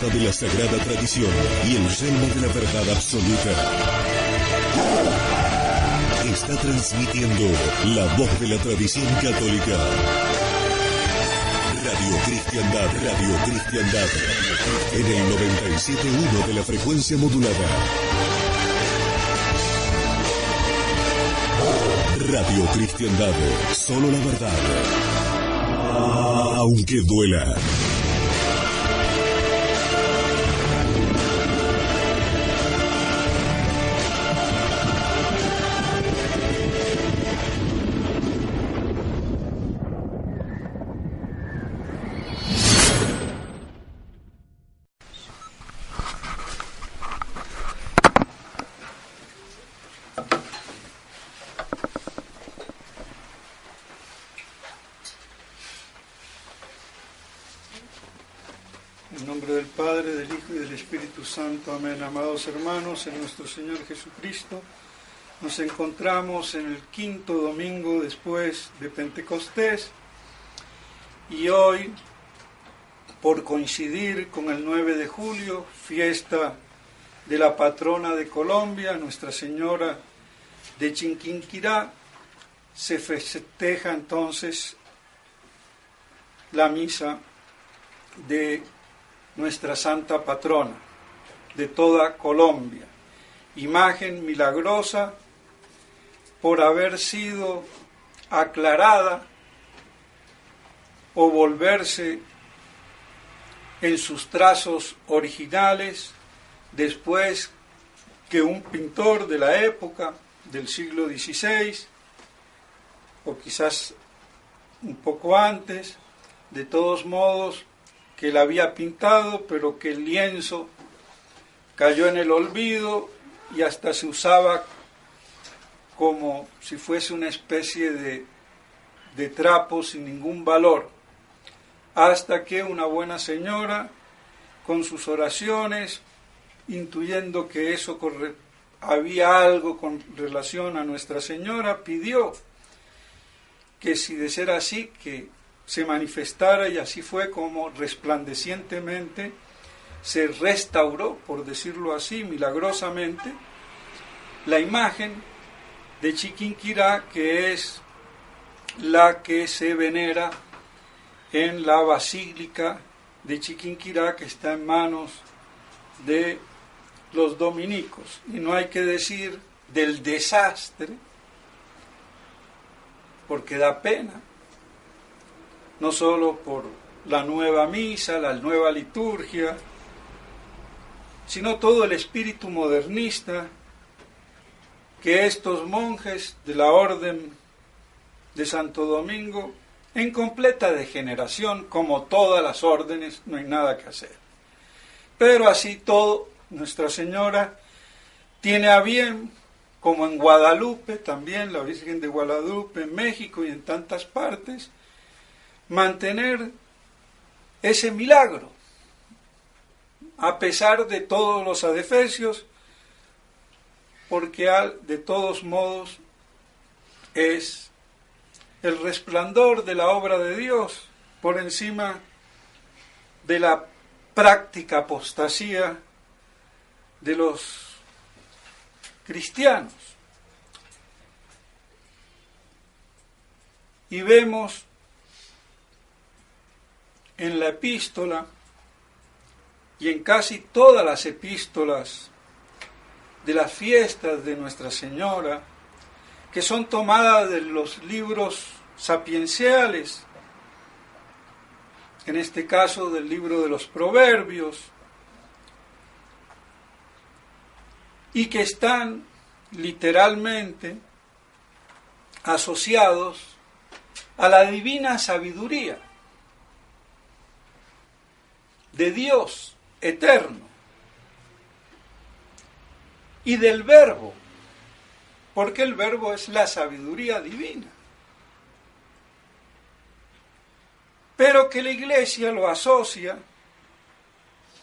de la sagrada tradición y el yelmo de la verdad absoluta. Está transmitiendo la voz de la tradición católica. Radio Cristiandad, en el 97.1 de la frecuencia modulada. Radio Cristiandad, solo la verdad, aunque duela. Santo, amén. Amados hermanos, en nuestro Señor Jesucristo, nos encontramos en el quinto domingo después de Pentecostés y hoy, por coincidir con el 9 de julio, fiesta de la patrona de Colombia, Nuestra Señora de Chiquinquirá, se festeja entonces la misa de nuestra Santa Patrona de toda Colombia, imagen milagrosa por haber sido aclarada o volverse en sus trazos originales después que un pintor de la época del siglo XVI, o quizás un poco antes, de todos modos, que la había pintado, pero que el lienzo cayó en el olvido y hasta se usaba como si fuese una especie de trapo sin ningún valor, hasta que una buena señora, con sus oraciones, intuyendo que eso había algo con relación a Nuestra Señora, pidió que si de ser así, que se manifestara, y así fue como resplandecientemente se restauró, por decirlo así, milagrosamente, la imagen de Chiquinquirá, que es la que se venera en la Basílica de Chiquinquirá, que está en manos de los dominicos. Y no hay que decir del desastre, porque da pena, no solo por la nueva misa, la nueva liturgia, sino todo el espíritu modernista que estos monjes de la Orden de Santo Domingo, en completa degeneración, como todas las órdenes, no hay nada que hacer. Pero así todo, Nuestra Señora tiene a bien, como en Guadalupe, también la Virgen de Guadalupe, en México y en tantas partes, mantener ese milagro, a pesar de todos los adefesios, porque de todos modos es el resplandor de la obra de Dios por encima de la práctica apostasía de los cristianos. Y vemos en la epístola y en casi todas las epístolas de las fiestas de Nuestra Señora, que son tomadas de los libros sapienciales, en este caso del libro de los Proverbios, y que están literalmente asociados a la divina sabiduría de Dios eterno y del Verbo, porque el Verbo es la sabiduría divina, pero que la Iglesia lo asocia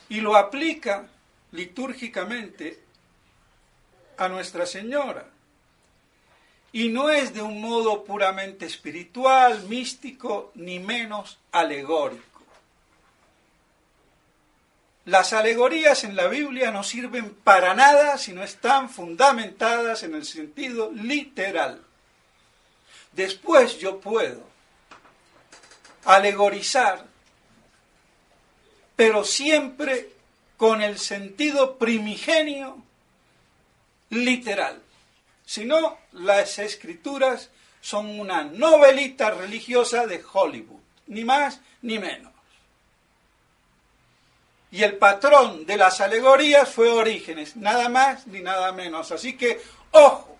y lo aplica litúrgicamente a Nuestra Señora, y no es de un modo puramente espiritual, místico, ni menos alegórico. las alegorías en la Biblia no sirven para nada si no están fundamentadas en el sentido literal. Después yo puedo alegorizar, pero siempre con el sentido primigenio literal. Si no, las escrituras son una novelita religiosa de Hollywood, ni más ni menos. Y el patrón de las alegorías fue Orígenes, nada más ni nada menos. Así que, ojo.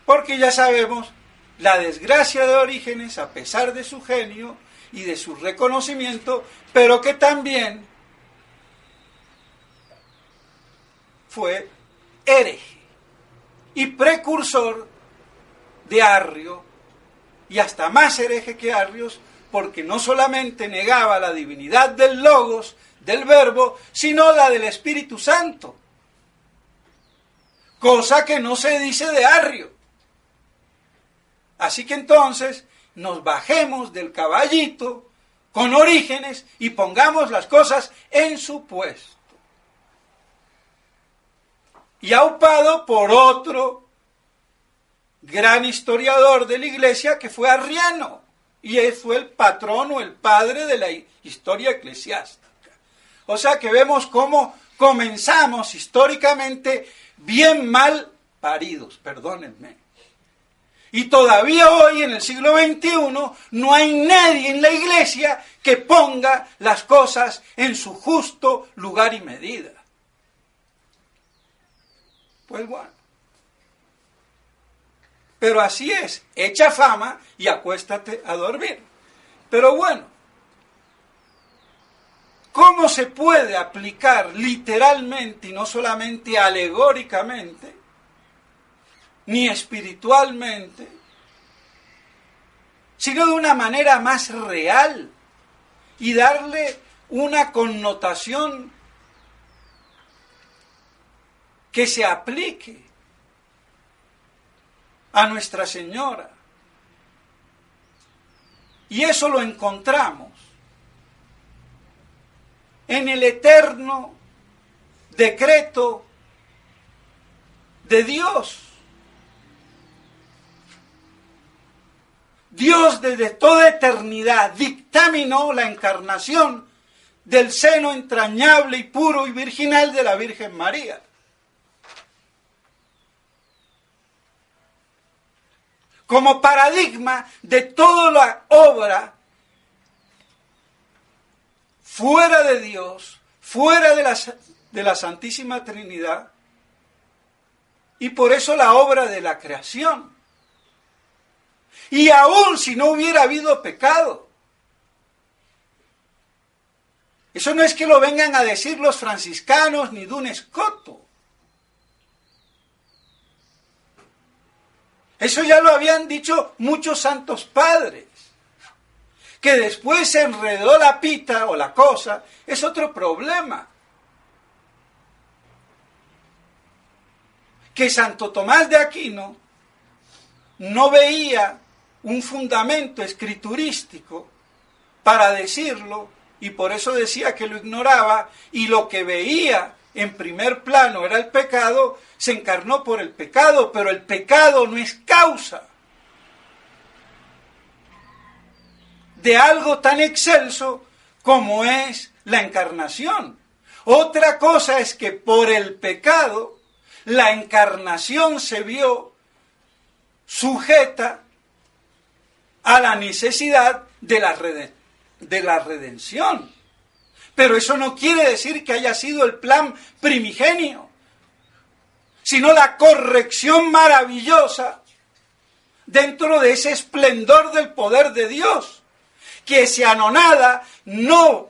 Porque ya sabemos la desgracia de Orígenes, a pesar de su genio y de su reconocimiento, pero que también fue hereje y precursor de Arrio, y hasta más hereje que Arrios, porque no solamente negaba la divinidad del Logos, del Verbo, sino la del Espíritu Santo, cosa que no se dice de Arrio. Así que entonces nos bajemos del caballito con Orígenes y pongamos las cosas en su puesto. Y aupado por otro gran historiador de la Iglesia que fue Arriano, y él fue el patrón o el padre de la historia eclesiástica. O sea que vemos cómo comenzamos históricamente bien mal paridos, perdónenme. Y todavía hoy, en el siglo XXI, no hay nadie en la Iglesia que ponga las cosas en su justo lugar y medida. Pues bueno. Pero así es, echa fama y acuéstate a dormir. Pero bueno, ¿cómo se puede aplicar literalmente y no solamente alegóricamente, ni espiritualmente, sino de una manera más real y darle una connotación que se aplique a Nuestra Señora? Y eso lo encontramos en el eterno decreto de Dios. Dios desde toda eternidad dictaminó la encarnación del seno entrañable y puro y virginal de la Virgen María. Como paradigma de toda la obra fuera de Dios, fuera de la Santísima Trinidad, y por eso la obra de la creación. Y aún si no hubiera habido pecado, eso no es que lo vengan a decir los franciscanos ni Duns Scotus. Eso ya lo habían dicho muchos santos padres. Que después se enredó la pita o la cosa, es otro problema. Que Santo Tomás de Aquino no veía un fundamento escriturístico para decirlo, y por eso decía que lo ignoraba, y lo que veía en primer plano era el pecado, se encarnó por el pecado, pero el pecado no es causa de algo tan excelso como es la encarnación. Otra cosa es que por el pecado la encarnación se vio sujeta a la necesidad de la redención. Pero eso no quiere decir que haya sido el plan primigenio, sino la corrección maravillosa dentro de ese esplendor del poder de Dios, que se anonada no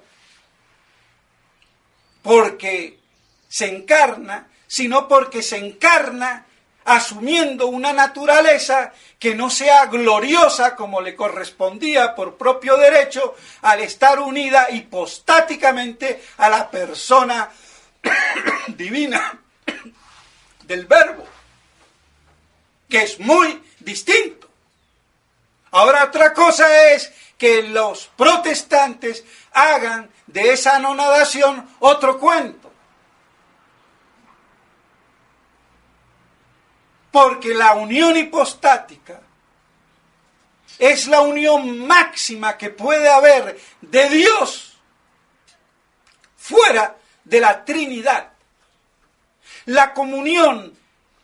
porque se encarna, sino porque se encarna asumiendo una naturaleza que no sea gloriosa como le correspondía por propio derecho al estar unida hipostáticamente a la persona divina del Verbo, que es muy distinto. Ahora otra cosa es que los protestantes hagan de esa anonadación otro cuento. Porque la unión hipostática es la unión máxima que puede haber de Dios fuera de la Trinidad. La comunión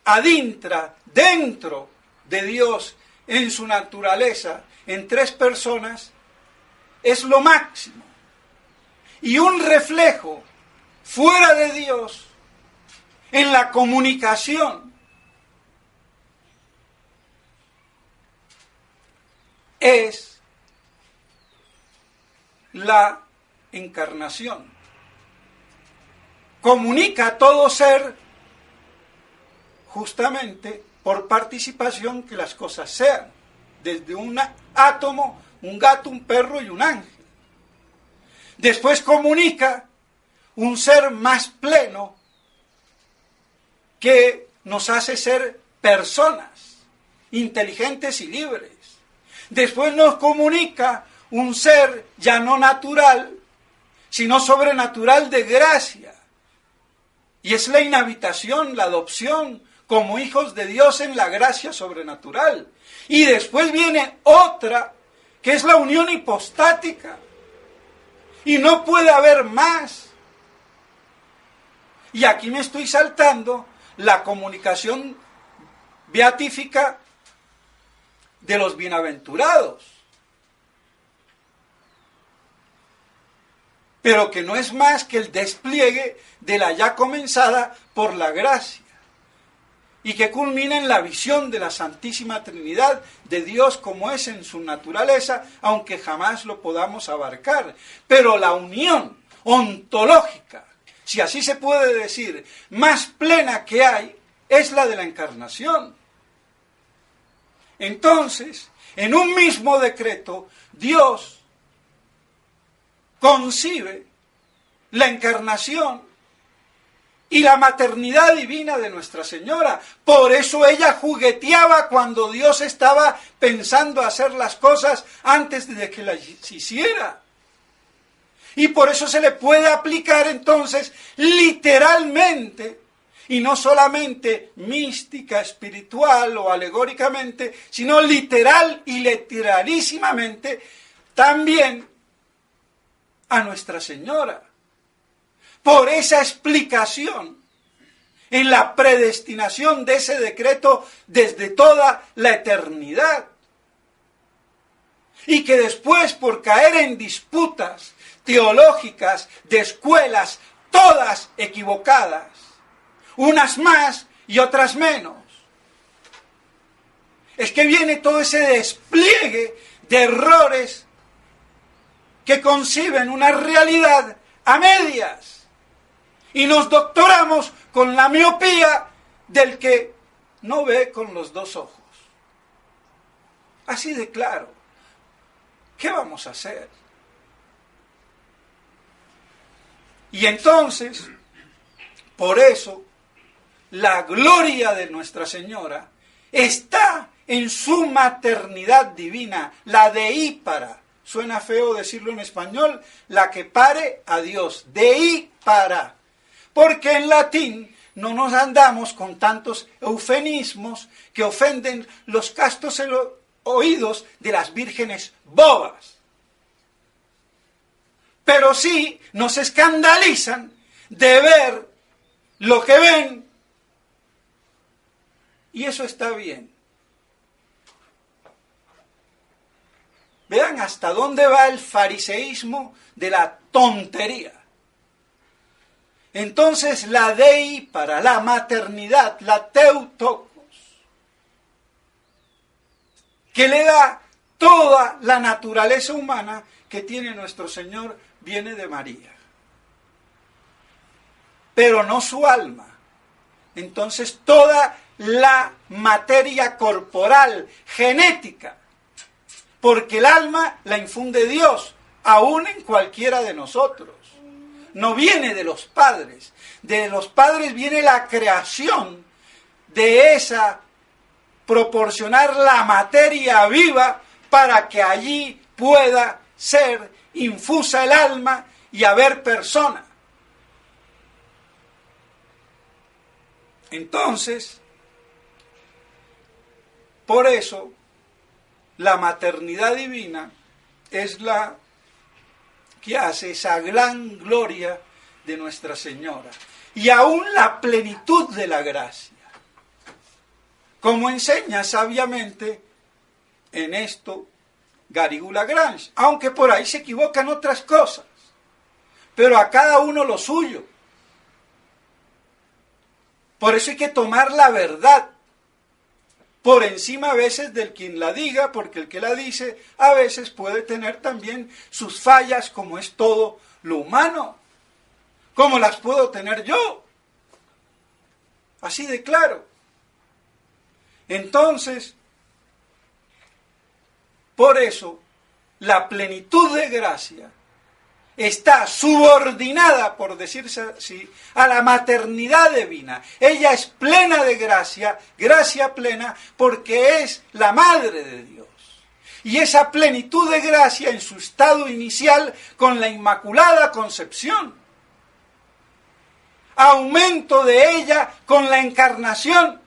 adintra, dentro de Dios, en su naturaleza, en tres personas, es lo máximo. Y un reflejo fuera de Dios, en la comunicación, es la encarnación. Comunica a todo ser justamente por participación que las cosas sean, desde un átomo, un gato, un perro y un ángel. Después comunica un ser más pleno que nos hace ser personas inteligentes y libres. Después nos comunica un ser ya no natural, sino sobrenatural de gracia. Y es la inhabitación, la adopción como hijos de Dios en la gracia sobrenatural. Y después viene otra, que es la unión hipostática. Y no puede haber más. Y aquí me estoy saltando la comunicación beatífica de los bienaventurados. Pero que no es más que el despliegue de la ya comenzada por la gracia. Y que culmina en la visión de la Santísima Trinidad de Dios como es en su naturaleza, aunque jamás lo podamos abarcar. Pero la unión ontológica, si así se puede decir, más plena que hay, es la de la encarnación. Entonces, en un mismo decreto, Dios concibe la encarnación y la maternidad divina de Nuestra Señora. Por eso ella jugueteaba cuando Dios estaba pensando hacer las cosas antes de que las hiciera. Y por eso se le puede aplicar entonces literalmente, y no solamente mística, espiritual o alegóricamente, sino literal y literalísimamente también a Nuestra Señora. Por esa explicación en la predestinación de ese decreto desde toda la eternidad. Y que después, por caer en disputas teológicas de escuelas, todas equivocadas, unas más y otras menos, es que viene todo ese despliegue de errores que conciben una realidad a medias. Y nos doctoramos con la miopía del que no ve con los dos ojos. Así de claro. ¿Qué vamos a hacer? Y entonces, por eso, la gloria de Nuestra Señora está en su maternidad divina, la deípara. Suena feo decirlo en español, la que pare a Dios, deípara. Porque en latín no nos andamos con tantos eufemismos que ofenden los castos oídos de las vírgenes bobas. Pero sí nos escandalizan de ver lo que ven, y eso está bien. Vean hasta dónde va el fariseísmo de la tontería. Entonces la deípara, la maternidad, la Theotokos, que le da toda la naturaleza humana que tiene nuestro Señor, viene de María. Pero no su alma. Entonces toda la materia corporal, genética, porque el alma la infunde Dios, aún en cualquiera de nosotros. No viene de los padres. De los padres viene la creación de esa, proporcionar la materia viva para que allí pueda ser infusa el alma y haber persona. Entonces, por eso, la maternidad divina es la que hace esa gran gloria de Nuestra Señora. Y aún la plenitud de la gracia. Como enseña sabiamente en esto Garrigou-Lagrange, aunque por ahí se equivocan otras cosas, pero a cada uno lo suyo. Por eso hay que tomar la verdad por encima a veces del quien la diga, porque el que la dice a veces puede tener también sus fallas, como es todo lo humano, como las puedo tener yo. Así de claro. Entonces, por eso, la plenitud de gracia está subordinada, por decirse así, a la maternidad divina. Ella es plena de gracia, gracia plena, porque es la madre de Dios. Y esa plenitud de gracia en su estado inicial con la Inmaculada Concepción. Aumento de ella con la Encarnación.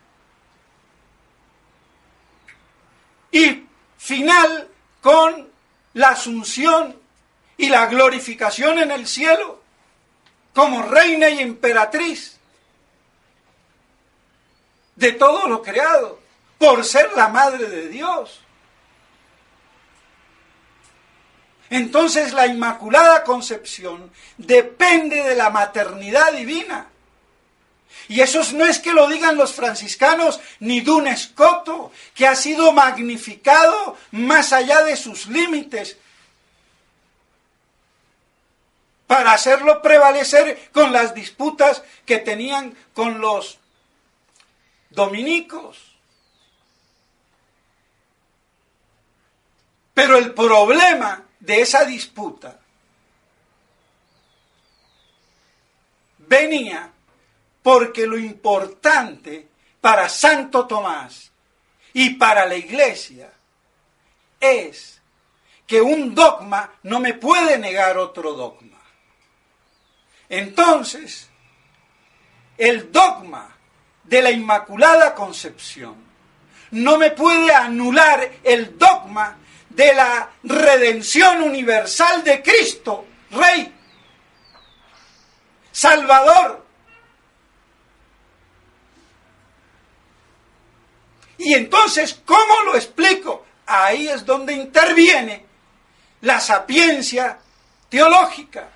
Y final con la Asunción y la glorificación en el cielo, como reina y emperatriz de todo lo creado, por ser la madre de Dios. Entonces la Inmaculada Concepción depende de la maternidad divina. Y eso no es que lo digan los franciscanos ni Duns Scoto, que ha sido magnificado más allá de sus límites para hacerlo prevalecer con las disputas que tenían con los dominicos. Pero el problema de esa disputa venía porque lo importante para Santo Tomás y para la Iglesia es que un dogma no me puede negar otro dogma. Entonces, el dogma de la Inmaculada Concepción no me puede anular el dogma de la redención universal de Cristo, Rey, Salvador. Y entonces, ¿cómo lo explico? Ahí es donde interviene la sapiencia teológica.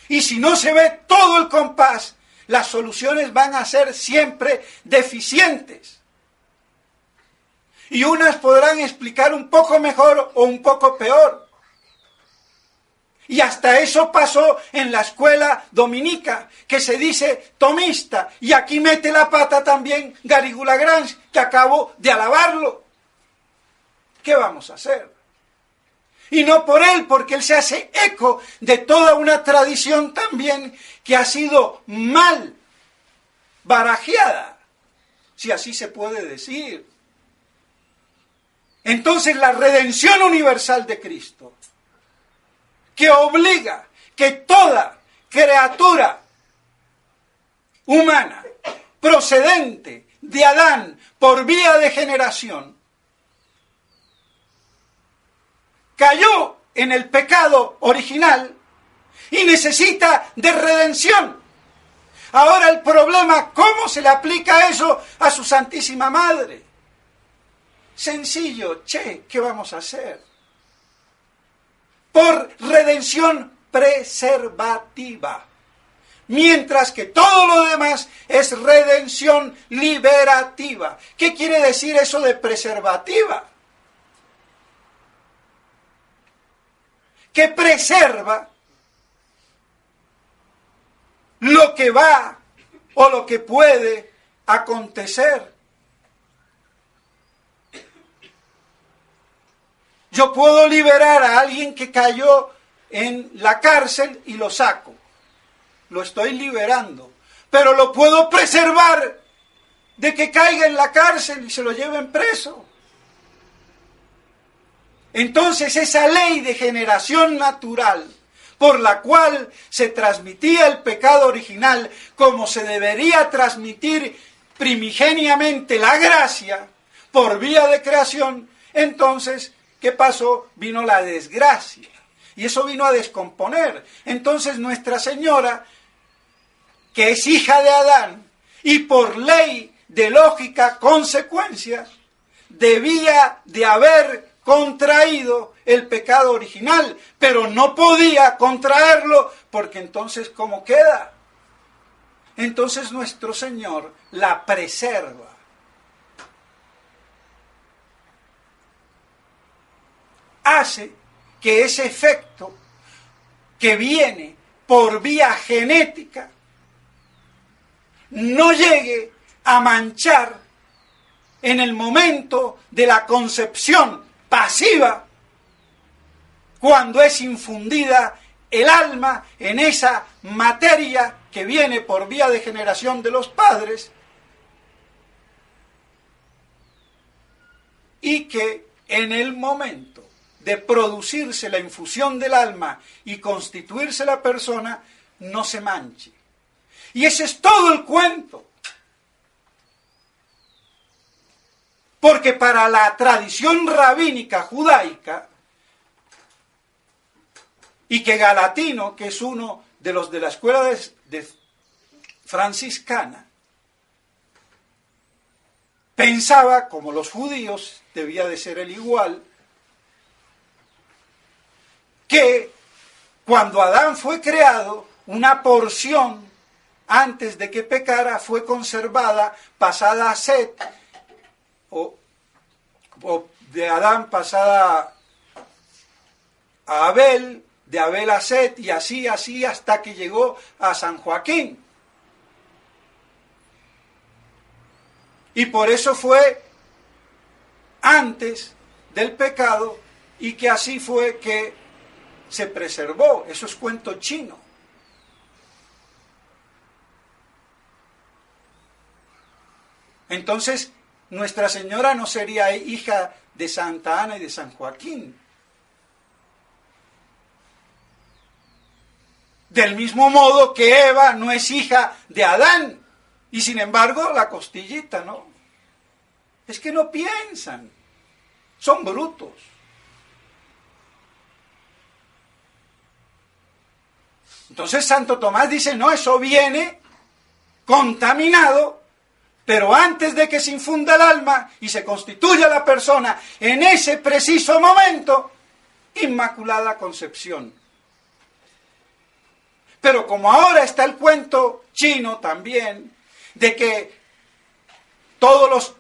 Y si no se ve todo el compás, las soluciones van a ser siempre deficientes. Y unas podrán explicar un poco mejor o un poco peor. Y hasta eso pasó en la escuela dominica, que se dice tomista. Y aquí mete la pata también Garrigou-Lagrange, que acabo de alabarlo. ¿Qué vamos a hacer? Y no por él, porque él se hace eco de toda una tradición también que ha sido mal barajeada, si así se puede decir. Entonces la redención universal de Cristo, que obliga que toda criatura humana procedente de Adán por vía de generación cayó en el pecado original y necesita de redención. Ahora el problema, ¿cómo se le aplica eso a su Santísima Madre? Sencillo, ¿qué vamos a hacer? Por redención preservativa. Mientras que todo lo demás es redención liberativa. ¿Qué quiere decir eso de preservativa? Que preserva lo que va o lo que puede acontecer. Yo puedo liberar a alguien que cayó en la cárcel y lo saco. Lo estoy liberando. Pero lo puedo preservar de que caiga en la cárcel y se lo lleven preso. Entonces esa ley de generación natural, por la cual se transmitía el pecado original, como se debería transmitir primigeniamente la gracia, por vía de creación, entonces, ¿qué pasó? Vino la desgracia. Y eso vino a descomponer. Entonces Nuestra Señora, que es hija de Adán, y por ley de lógica consecuencia, debía de haber contraído el pecado original, pero no podía contraerlo, porque entonces, ¿cómo queda? Entonces nuestro Señor la preserva. Hace que ese efecto que viene por vía genética no llegue a manchar en el momento de la concepción pasiva, cuando es infundida el alma en esa materia que viene por vía de generación de los padres, y que en el momento de producirse la infusión del alma y constituirse la persona, no se manche. Y ese es todo el cuento. Porque para la tradición rabínica judaica, y que Galatino, que es uno de los de la escuela de franciscana, pensaba, como los judíos, debía de ser el igual, que cuando Adán fue creado, una porción antes de que pecara fue conservada, pasada a Set, o de Adán pasada a Abel, de Abel a Set, y así hasta que llegó a San Joaquín. Y por eso fue antes del pecado, y que así fue que se preservó. Eso es cuento chino. Entonces, Nuestra Señora no sería hija de Santa Ana y de San Joaquín. Del mismo modo que Eva no es hija de Adán, y sin embargo la costillita, ¿no? Es que no piensan, son brutos. Entonces Santo Tomás dice, no, eso viene contaminado, pero antes de que se infunda el alma y se constituya la persona, en ese preciso momento, Inmaculada Concepción. Pero como ahora está el cuento chino también, de que todos los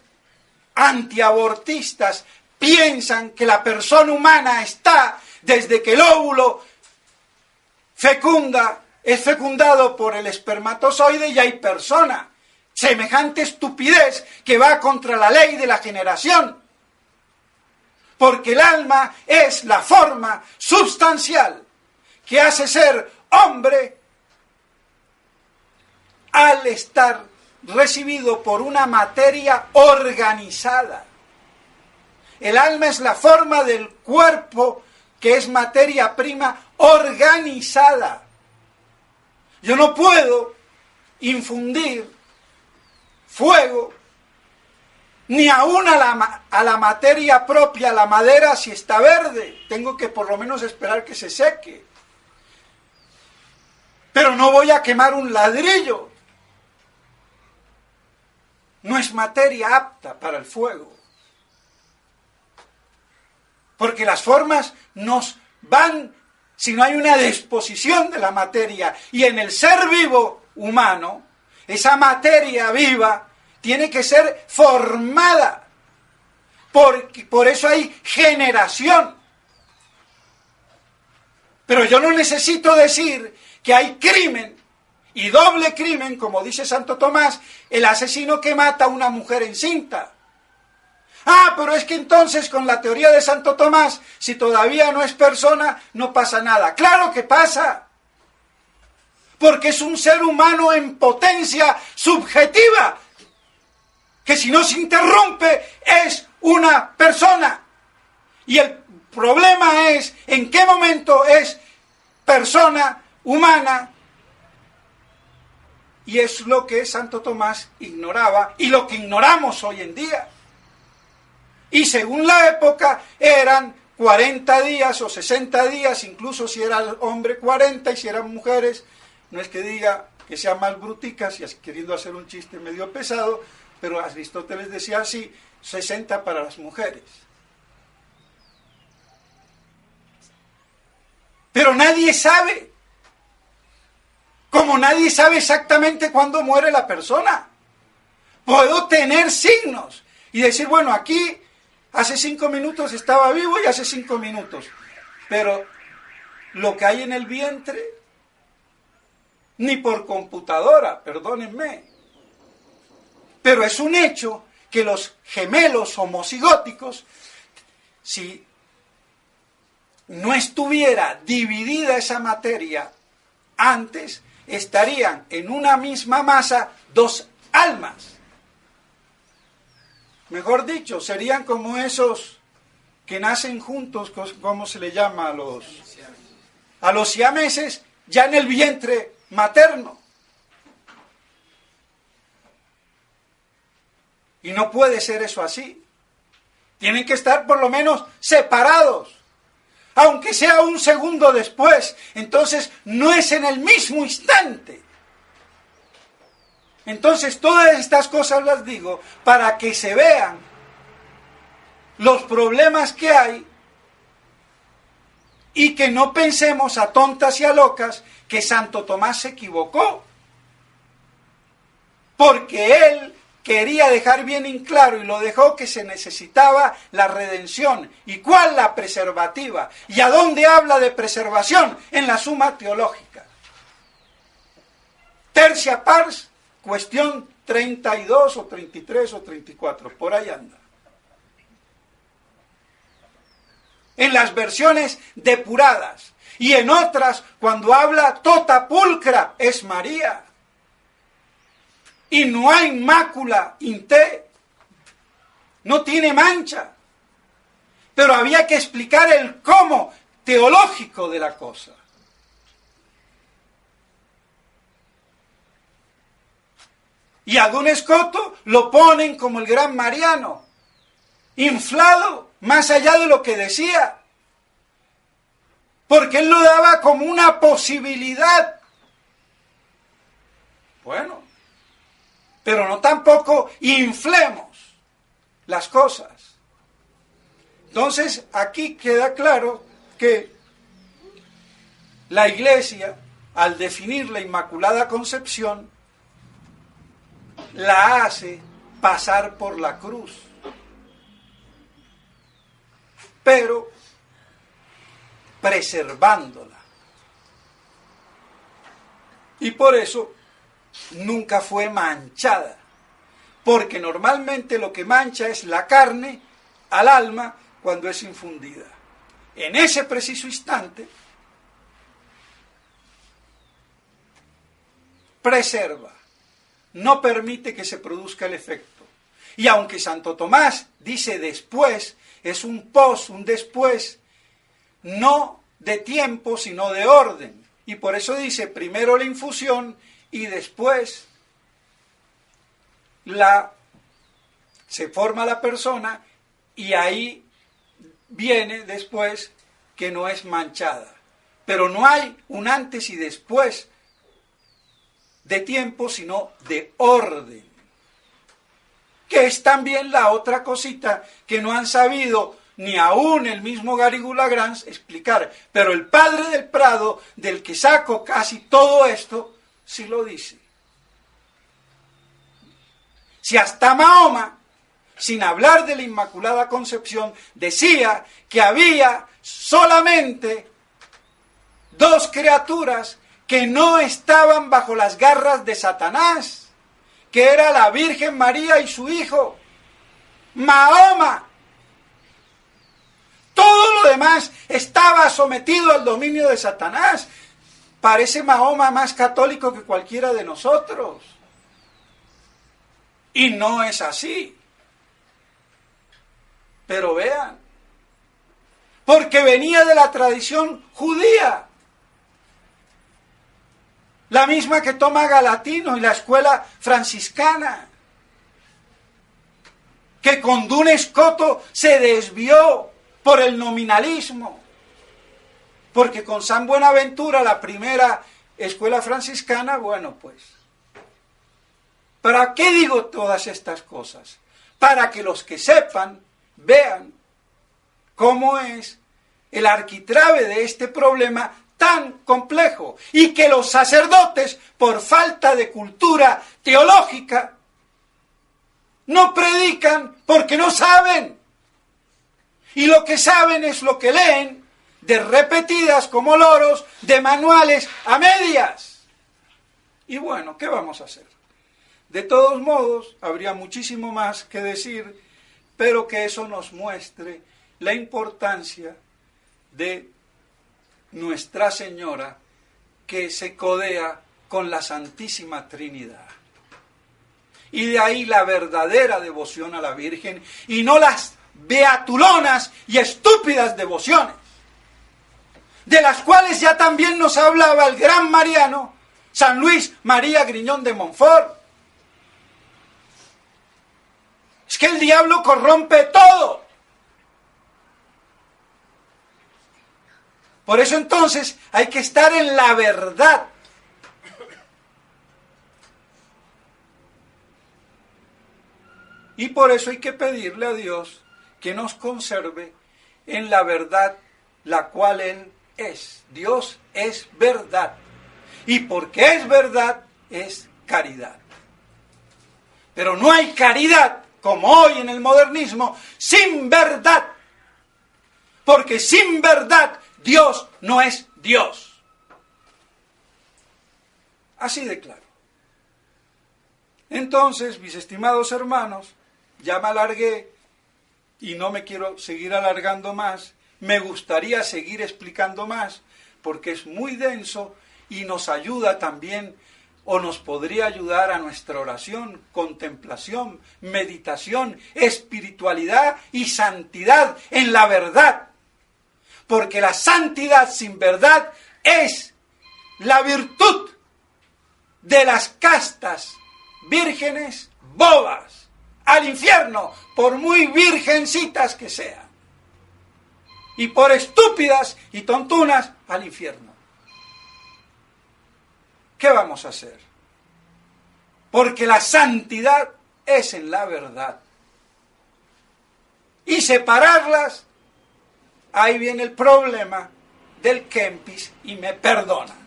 antiabortistas piensan que la persona humana está desde que el óvulo es fecundado por el espermatozoide y hay persona. Semejante estupidez que va contra la ley de la generación. Porque el alma es la forma substancial que hace ser hombre al estar recibido por una materia organizada. El alma es la forma del cuerpo que es materia prima organizada. Yo no puedo infundir fuego ni aún a la materia propia, la madera, si está verde. Tengo que por lo menos esperar que se seque. Pero no voy a quemar un ladrillo. No es materia apta para el fuego. Porque las formas nos van, si no hay una disposición de la materia, y en el ser vivo humano, esa materia viva tiene que ser formada. Por eso hay generación. Pero yo no necesito decir que hay crimen, y doble crimen, como dice Santo Tomás, el asesino que mata a una mujer encinta. Ah, pero es que entonces con la teoría de Santo Tomás, si todavía no es persona, no pasa nada. ¡Claro que pasa! Porque es un ser humano en potencia subjetiva, que si no se interrumpe es una persona. Y el problema es en qué momento es persona humana, y es lo que Santo Tomás ignoraba y lo que ignoramos hoy en día. Y según la época eran 40 días o 60 días, incluso si era el hombre 40 y si eran mujeres, no es que diga que sean más bruticas y queriendo hacer un chiste medio pesado, pero Aristóteles decía así, 60 para las mujeres. Pero nadie sabe, como nadie sabe exactamente cuándo muere la persona. Puedo tener signos y decir, bueno, aquí hace 5 minutos estaba vivo y hace 5 minutos, pero lo que hay en el vientre, ni por computadora, perdónenme, pero es un hecho que los gemelos homocigóticos, si no estuviera dividida esa materia antes, estarían en una misma masa 2 almas. Mejor dicho, serían como esos que nacen juntos, ¿cómo se le llama a los siameses? Ya en el vientre materno. Y no puede ser eso así. Tienen que estar por lo menos separados, aunque sea un segundo después. Entonces no es en el mismo instante. Entonces todas estas cosas las digo para que se vean los problemas que hay y que no pensemos a tontas y a locas que Santo Tomás se equivocó, porque él quería dejar bien en claro, y lo dejó, que se necesitaba la redención. ¿Y cuál? La preservativa. ¿Y a dónde habla de preservación? En la Suma Teológica. Tercia pars, cuestión 32 o 33 o 34, por ahí anda. En las versiones depuradas. Y en otras, cuando habla tota pulcra, es María. Y no hay mácula in te, no tiene mancha. Pero había que explicar el cómo teológico de la cosa. Y a Duns Scoto lo ponen como el gran Mariano, inflado más allá de lo que decía, porque él lo daba como una posibilidad. Bueno, pero no tampoco inflemos las cosas. Entonces, aquí queda claro que la Iglesia, al definir la Inmaculada Concepción, la hace pasar por la cruz. Pero preservándola. Y por eso nunca fue manchada, porque normalmente lo que mancha es la carne al alma cuando es infundida. En ese preciso instante, preserva, no permite que se produzca el efecto. Y aunque Santo Tomás dice después, es un pos, un después, no de tiempo, sino de orden. Y por eso dice primero la infusión y después se forma la persona, y ahí viene después que no es manchada. Pero no hay un antes y después de tiempo, sino de orden. Que es también la otra cosita que no han sabido ni aún el mismo Garrigou-Lagrange explicar. Pero el padre del Prado, del que saco casi todo esto, sí lo dice. Si hasta Mahoma, sin hablar de la Inmaculada Concepción, decía que había solamente 2 criaturas que no estaban bajo las garras de Satanás, que era la Virgen María y su hijo, Mahoma. Todo lo demás estaba sometido al dominio de Satanás. Parece Mahoma más católico que cualquiera de nosotros. Y no es así. Pero vean, porque venía de la tradición judía, la misma que toma Galatino y la escuela franciscana, que con Duns Scoto se desvió por el nominalismo, porque con San Buenaventura, la primera escuela franciscana, bueno, pues, ¿para qué digo todas estas cosas? Para que los que sepan, vean cómo es el arquitrabe de este problema tan complejo, y que los sacerdotes, por falta de cultura teológica, no predican porque no saben. Y lo que saben es lo que leen de repetidas como loros, de manuales a medias. Y bueno, ¿qué vamos a hacer? De todos modos, habría muchísimo más que decir, pero que eso nos muestre la importancia de Nuestra Señora, que se codea con la Santísima Trinidad. Y de ahí la verdadera devoción a la Virgen, y no las beatulonas y estúpidas devociones, de las cuales ya también nos hablaba el gran mariano, San Luis María Griñón de Montfort. Es que el diablo corrompe todo. Por eso entonces hay que estar en la verdad. Y por eso hay que pedirle a Dios que nos conserve en la verdad, la cual Él es. Dios es verdad. Y porque es verdad, es caridad. Pero no hay caridad, como hoy en el modernismo, sin verdad. Porque sin verdad, Dios no es Dios. Así de claro. Entonces, mis estimados hermanos, ya me alargué y no me quiero seguir alargando más. Me gustaría seguir explicando más porque es muy denso y nos ayuda también, o nos podría ayudar a nuestra oración, contemplación, meditación, espiritualidad y santidad en la verdad. Porque la santidad sin verdad es la virtud de las castas vírgenes bobas al infierno, por muy virgencitas que sean, y por estúpidas y tontunas al infierno. ¿Qué vamos a hacer? Porque la santidad es en la verdad, y separarlas, ahí viene el problema del Kempis, y me perdonan.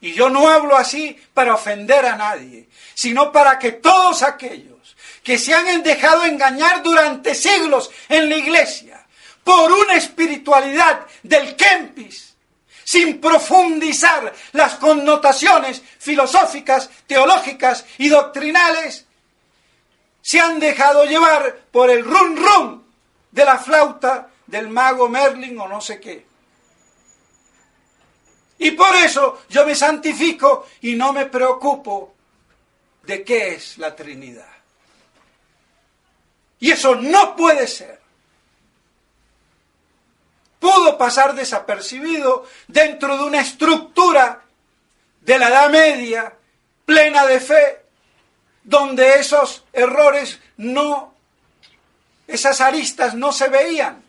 Y yo no hablo así para ofender a nadie, sino para que todos aquellos que se han dejado engañar durante siglos en la Iglesia por una espiritualidad del Kempis, sin profundizar las connotaciones filosóficas, teológicas y doctrinales, se han dejado llevar por el rum rum de la flauta del mago Merlin o no sé qué. Y por eso yo me santifico y no me preocupo de qué es la Trinidad. Y eso no puede ser. Pudo pasar desapercibido dentro de una estructura de la Edad Media plena de fe, donde esos errores esas aristas no se veían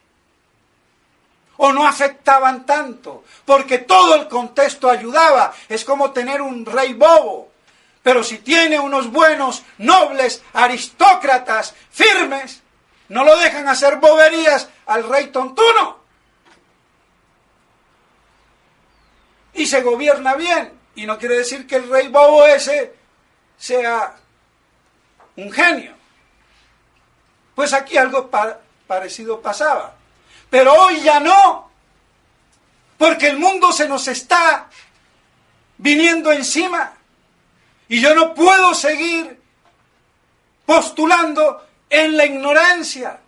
o no afectaban tanto, porque todo el contexto ayudaba. Es como tener un rey bobo, pero si tiene unos buenos, nobles, aristócratas, firmes, no lo dejan hacer boberías al rey tontuno. Y se gobierna bien, y no quiere decir que el rey bobo ese sea un genio. Pues aquí algo parecido pasaba. Pero hoy ya no, porque el mundo se nos está viniendo encima y yo no puedo seguir postulando en la ignorancia.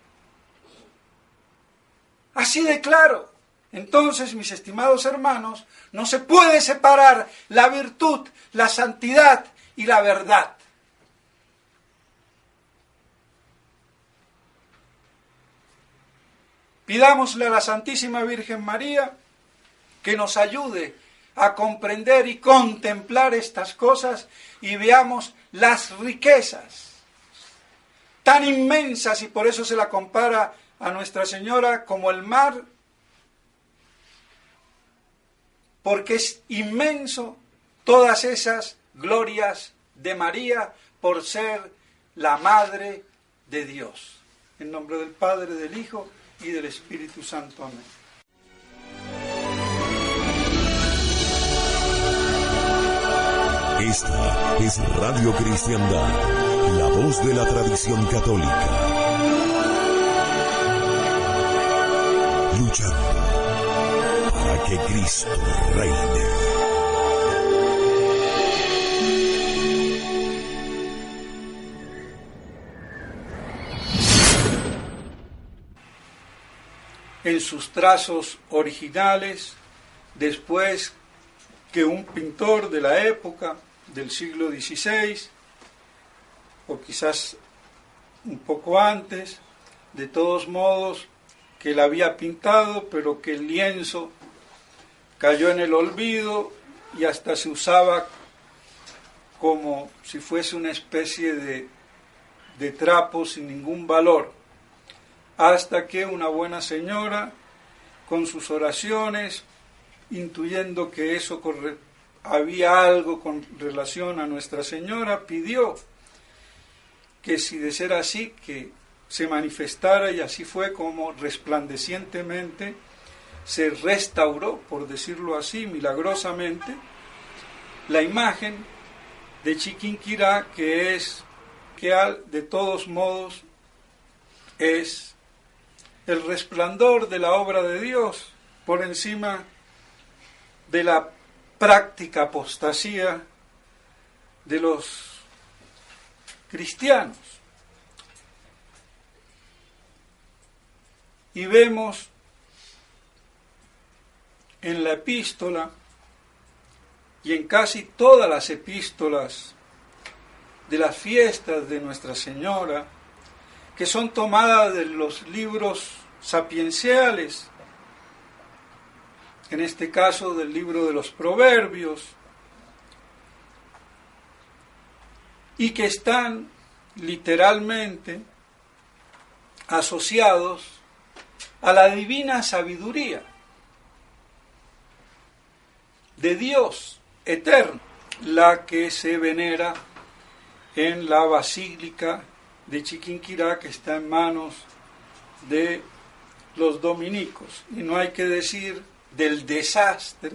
Así de claro. Entonces, mis estimados hermanos, no se puede separar la virtud, la santidad y la verdad. Pidámosle a la Santísima Virgen María que nos ayude a comprender y contemplar estas cosas y veamos las riquezas tan inmensas, y por eso se la compara a Nuestra Señora como el mar, porque es inmenso todas esas glorias de María por ser la Madre de Dios. En nombre del Padre, del Hijo y del Espíritu Santo. Amén. Esta es Radio Cristiandad, la voz de la tradición católica. Luchando para que Cristo reine. En sus trazos originales, después que un pintor de la época, del siglo XVI, o quizás un poco antes, de todos modos, que la había pintado, pero que el lienzo cayó en el olvido y hasta se usaba como si fuese una especie de trapo sin ningún valor, hasta que una buena señora, con sus oraciones, intuyendo que eso había algo con relación a Nuestra Señora, pidió que, si de ser así, que se manifestara, y así fue como resplandecientemente se restauró, por decirlo así, milagrosamente, la imagen de Chiquinquirá, que de todos modos es el resplandor de la obra de Dios por encima de la práctica apostasía de los cristianos. Y vemos en la epístola y en casi todas las epístolas de las fiestas de Nuestra Señora, que son tomadas de los libros sapienciales, en este caso del libro de los Proverbios, y que están literalmente asociados a la divina sabiduría de Dios eterno, la que se venera en la Basílica de Chiquinquirá, que está en manos de los dominicos. Y no hay que decir del desastre,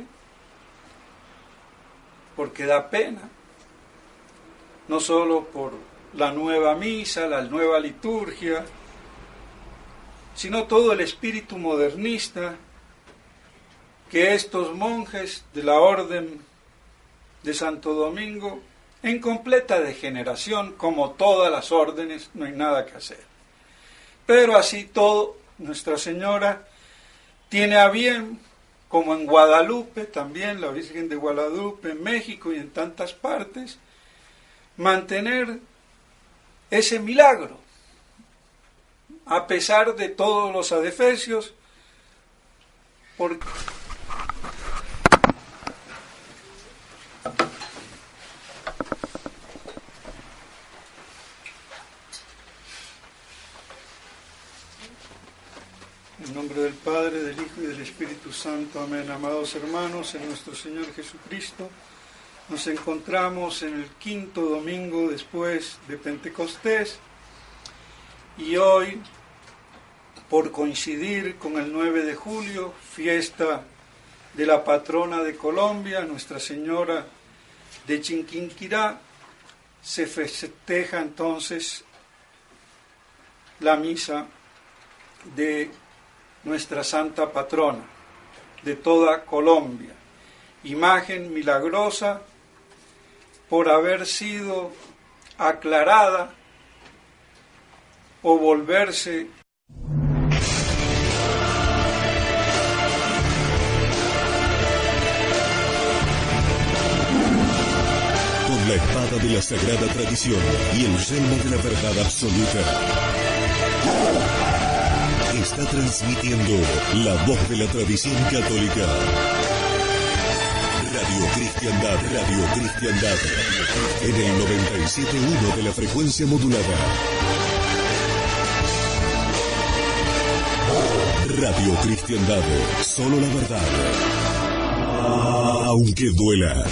porque da pena, no solo por la nueva misa, la nueva liturgia, sino todo el espíritu modernista que estos monjes de la Orden de Santo Domingo, en completa degeneración, como todas las órdenes, no hay nada que hacer. Pero así todo, Nuestra Señora tiene a bien, como en Guadalupe, también la Virgen de Guadalupe, en México y en tantas partes, mantener ese milagro, a pesar de todos los adefesios, porque en nombre del Padre, del Hijo y del Espíritu Santo. Amén. Amados hermanos, en nuestro Señor Jesucristo, nos encontramos en el quinto domingo después de Pentecostés, y hoy, por coincidir con el 9 de julio, fiesta de la patrona de Colombia, Nuestra Señora de Chiquinquirá, se festeja entonces la misa de nuestra santa patrona de toda Colombia, imagen milagrosa por haber sido aclarada o volverse con la espada de la sagrada tradición y el yelmo de la verdad absoluta. está transmitiendo la voz de la tradición católica. Radio Cristiandad, en el 97.1 de la frecuencia modulada. Radio Cristiandad, solo la verdad, aunque duela.